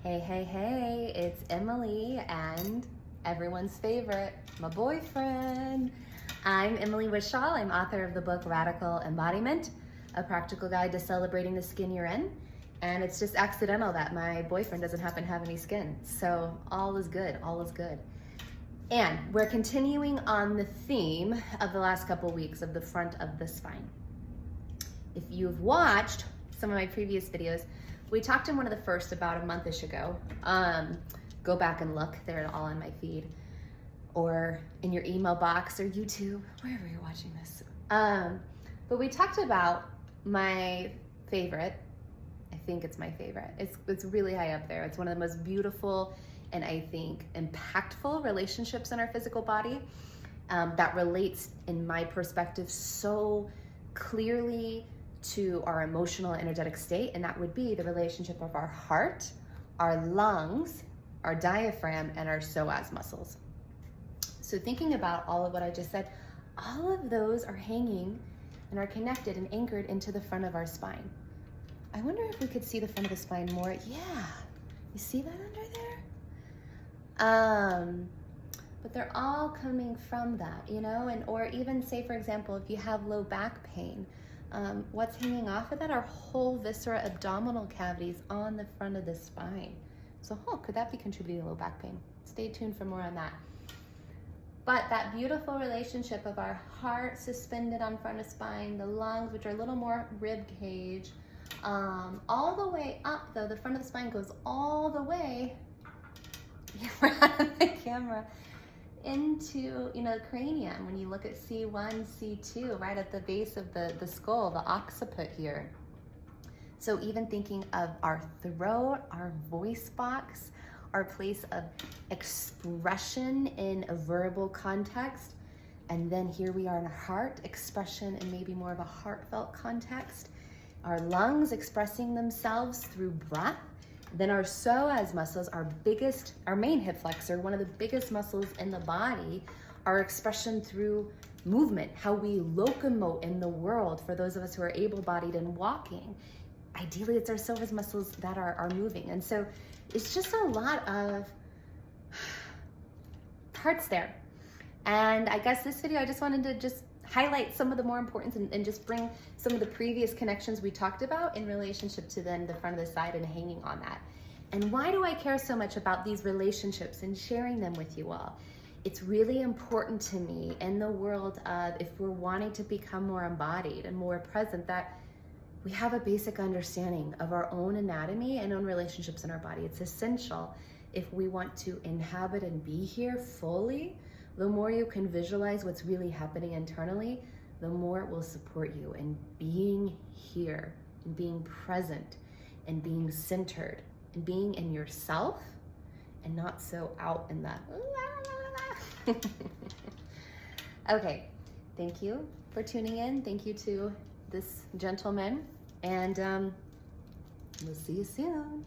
Hey, hey, hey, it's Emily and everyone's favorite, my boyfriend. I'm Emily Wishall. I'm author of the book Radical Embodiment, a practical guide to celebrating the skin you're in. And it's just accidental that my boyfriend doesn't happen to have any skin. So all is good, all is good. And we're continuing on the theme of the last couple weeks of the front of the spine. If you've watched some of my previous videos, we talked in one of the first about a month-ish ago. Go back and look, they're all on my feed or in your email box or YouTube, wherever you're watching this. But we talked about my favorite, I think it's my favorite. It's really high up there. It's one of the most beautiful and I think impactful relationships in our physical body that relates, in my perspective, so clearly to our emotional energetic state, and that would be the relationship of our heart, our lungs, our diaphragm, and our psoas muscles. So thinking about all of what I just said, all of those are hanging and are connected and anchored into the front of our spine. I wonder if we could see the front of the spine more. Yeah, you see that under there? But they're all coming from that, you know, and or even say, for example, if you have low back pain, what's hanging off of that are whole viscera abdominal cavities on the front of the spine. So, could that be contributing to low back pain? Stay tuned for more on that. But that beautiful relationship of our heart suspended on front of spine, the lungs, which are a little more rib cage, all the way up though, the front of the spine goes all the way, the camera, into, the cranium. When you look at C1, C2, right at the base of the skull, the occiput here. So even thinking of our throat, our voice box, our place of expression in a verbal context, and then here we are in a heart expression and maybe more of a heartfelt context. Our lungs expressing themselves through breath. Then our psoas muscles, our main hip flexor, one of the biggest muscles in the body, our expression through movement, how we locomote in the world for those of us who are able-bodied and walking. Ideally, it's our psoas muscles that are moving. And so it's just a lot of parts there. And I guess this video, I just wanted to just highlight some of the more importance and just bring some of the previous connections we talked about in relationship to then the front of the side and hanging on that. And why do I care so much about these relationships and sharing them with you all? It's really important to me in the world of, if we're wanting to become more embodied and more present, that we have a basic understanding of our own anatomy and own relationships in our body. It's essential if we want to inhabit and be here fully. The more you can visualize what's really happening internally, the more it will support you in being here, and being present, and being centered, and being in yourself, and not so out in that. Okay, thank you for tuning in. Thank you to this gentleman, and we'll see you soon.